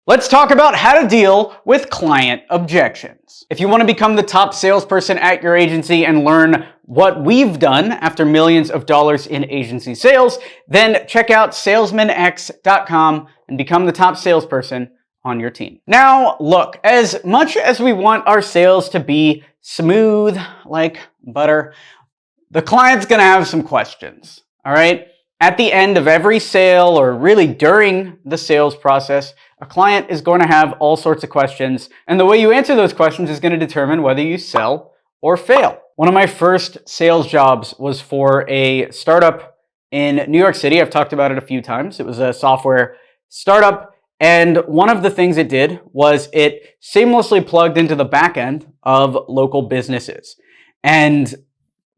Let's talk about how to deal with client objections. If you want to become the top salesperson at your agency and learn what we've done after millions of dollars in agency sales, then check out salesmanX.com and become the top salesperson on your team. Now, look, as much as we want our sales to be smooth like butter, the client's going to have some questions, all right? At the end of every sale, or really during the sales process, a client is going to have all sorts of questions, and the way you answer those questions is going to determine whether you sell or fail. One of my first sales jobs was for a startup in New York City. I've talked about it a few times. It was a software startup, and one of the things it did was it seamlessly plugged into the back end of local businesses. And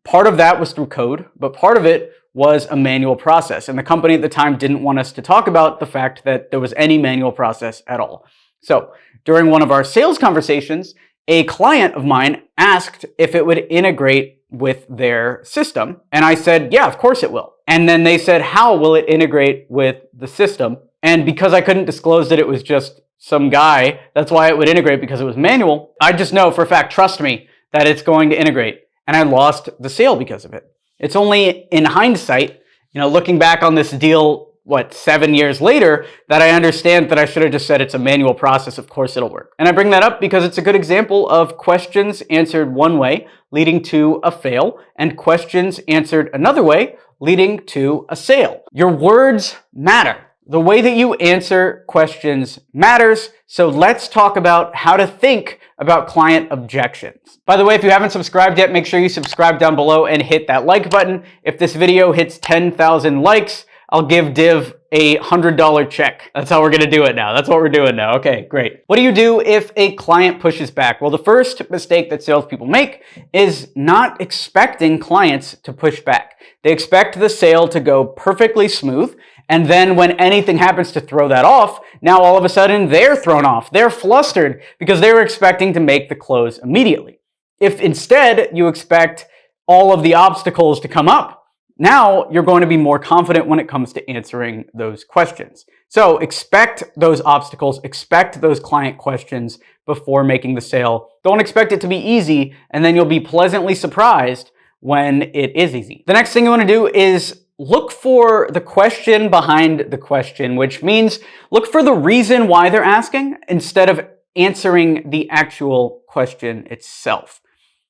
part of that was through code, but part of it was a manual process. And the company at the time didn't want us to talk about the fact that there was any manual process at all. So during one of our sales conversations, a client of mine asked if it would integrate with their system. And I said, yeah, of course it will. And then they said, how will it integrate with the system? And because I couldn't disclose that it was just some guy, that's why it would integrate, because it was manual. I just know for a fact, trust me, that it's going to integrate. And I lost the sale because of it. It's only in hindsight, looking back on this deal, 7 years later, that I understand that I should have just said it's a manual process. Of course it'll work. And I bring that up because it's a good example of questions answered one way leading to a fail, and questions answered another way leading to a sale. Your words matter. The way that you answer questions matters. So let's talk about how to think about client objections. By the way, if you haven't subscribed yet, make sure you subscribe down below and hit that like button. If this video hits 10,000 likes, I'll give Div a $100 check. That's how we're gonna do it now. That's what we're doing now. Okay, great. What do you do if a client pushes back? Well, the first mistake that salespeople make is not expecting clients to push back. They expect the sale to go perfectly smooth, and then when anything happens to throw that off, now all of a sudden they're thrown off. They're flustered because they were expecting to make the close immediately. If instead you expect all of the obstacles to come up, now you're going to be more confident when it comes to answering those questions. So expect those obstacles, expect those client questions before making the sale. Don't expect it to be easy, and then you'll be pleasantly surprised when it is easy. The next thing you want to do is look for the question behind the question, which means look for the reason why they're asking instead of answering the actual question itself.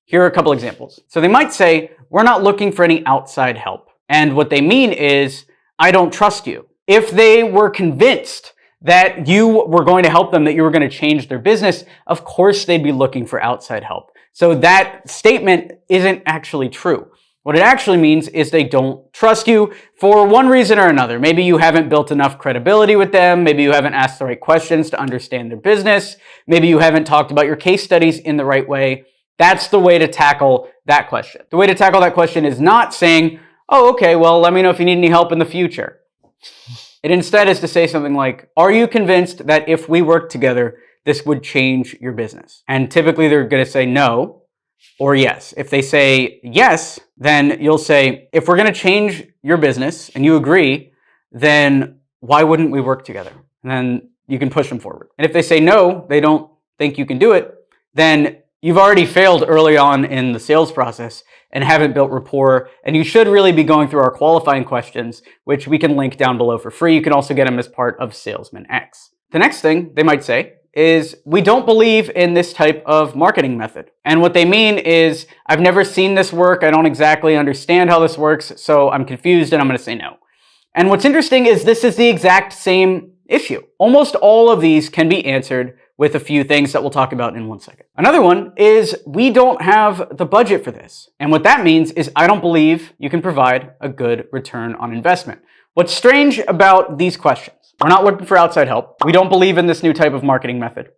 Here are a couple examples. So they might say, we're not looking for any outside help. And what they mean is, I don't trust you. If they were convinced that you were going to help them, that you were going to change their business, of course they'd be looking for outside help. So that statement isn't actually true. What it actually means is they don't trust you for one reason or another. Maybe you haven't built enough credibility with them. Maybe you haven't asked the right questions to understand their business. Maybe you haven't talked about your case studies in the right way. That's the way to tackle that question. The way to tackle that question is not saying, oh, okay, well, let me know if you need any help in the future. It instead is to say something like, are you convinced that if we work together, this would change your business? And typically they're going to say no or yes. If they say yes, then you'll say, if we're going to change your business and you agree, then why wouldn't we work together? And then you can push them forward. And if they say no, they don't think you can do it, then you've already failed early on in the sales process and haven't built rapport. And you should really be going through our qualifying questions, which we can link down below for free. You can also get them as part of salesmanX. The next thing they might say is, we don't believe in this type of marketing method. And what they mean is, I've never seen this work. I don't exactly understand how this works, so I'm confused and I'm going to say no. And what's interesting is this is the exact same issue. Almost all of these can be answered with a few things that we'll talk about in 1 second. Another one is, we don't have the budget for this. And what that means is, I don't believe you can provide a good return on investment. What's strange about these questions, we're not looking for outside help, we don't believe in this new type of marketing method,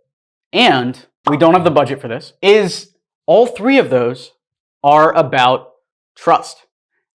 and we don't have the budget for this, is all three of those are about trust.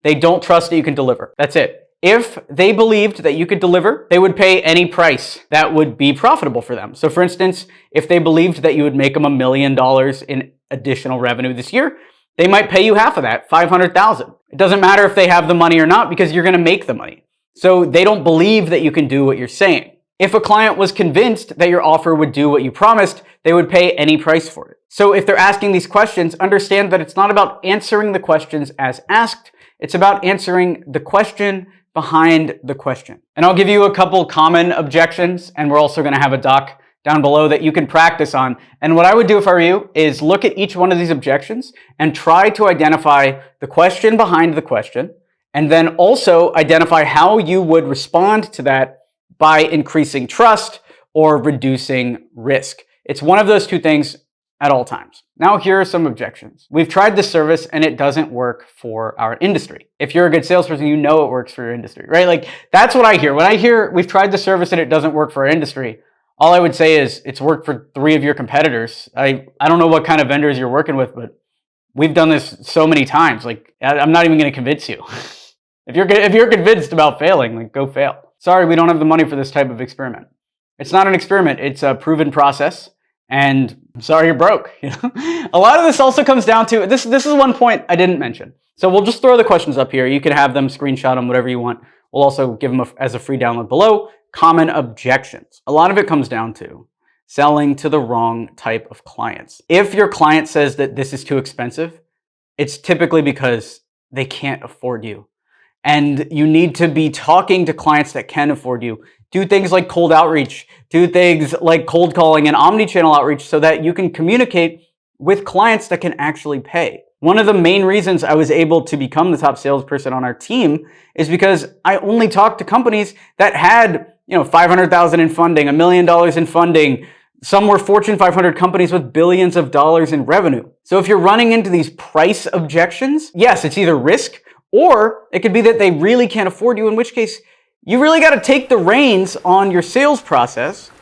They don't trust that you can deliver. That's it. If they believed that you could deliver, they would pay any price that would be profitable for them. So for instance, if they believed that you would make them $1 million in additional revenue this year, they might pay you half of that, $500,000. It doesn't matter if they have the money or not, because you're going to make the money. So they don't believe that you can do what you're saying. If a client was convinced that your offer would do what you promised, they would pay any price for it. So if they're asking these questions, understand that it's not about answering the questions as asked, it's about answering the question behind the question. And I'll give you a couple common objections, and we're also going to have a doc down below that you can practice on. And what I would do if I were you is look at each one of these objections and try to identify the question behind the question, and then also identify how you would respond to that by increasing trust or reducing risk. It's one of those two things at all times. Now, here are some objections. We've tried this service and it doesn't work for our industry. If you're a good salesperson, you know it works for your industry, right? Like, that's what I hear. When I hear we've tried the service and it doesn't work for our industry, all I would say is it's worked for 3 of your competitors. I don't know what kind of vendors you're working with, but we've done this so many times. Like, I'm not even going to convince you. If you're convinced about failing, like, go fail. Sorry, we don't have the money for this type of experiment. It's not an experiment. It's a proven process. And I'm sorry you're broke. You know? A lot of this also comes down to, this is one point I didn't mention. So we'll just throw the questions up here. You can have them, screenshot them, whatever you want. We'll also give them as a free download below. Common objections. A lot of it comes down to selling to the wrong type of clients. If your client says that this is too expensive, it's typically because they can't afford you. And you need to be talking to clients that can afford you. Do things like cold outreach. Do things like cold calling and omni-channel outreach so that you can communicate with clients that can actually pay. One of the main reasons I was able to become the top salesperson on our team is because I only talked to companies that had, $500,000 in funding, $1 million in funding. Some were Fortune 500 companies with billions of dollars in revenue. So if you're running into these price objections, yes, it's either risk, or it could be that they really can't afford you, in which case you really got to take the reins on your sales process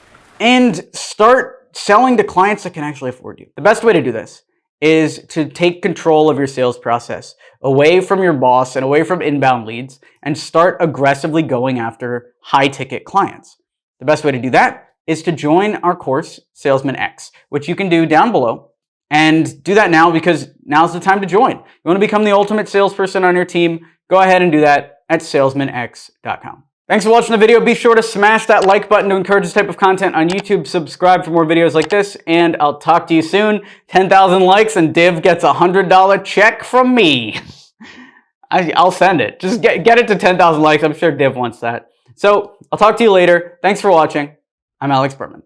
and start selling to clients that can actually afford you. The best way to do this is to take control of your sales process away from your boss and away from inbound leads and start aggressively going after high ticket clients. The best way to do that is to join our course, SalesmanX, which you can do down below. And do that now because now's the time to join. You want to become the ultimate salesperson on your team? Go ahead and do that at salesmanx.com. Thanks for watching the video. Be sure to smash that like button to encourage this type of content on YouTube. Subscribe for more videos like this, and I'll talk to you soon. 10,000 likes and Div gets a $100 check from me. I'll send it. Just get it to 10,000 likes. I'm sure Div wants that. So I'll talk to you later. Thanks for watching. I'm Alex Berman.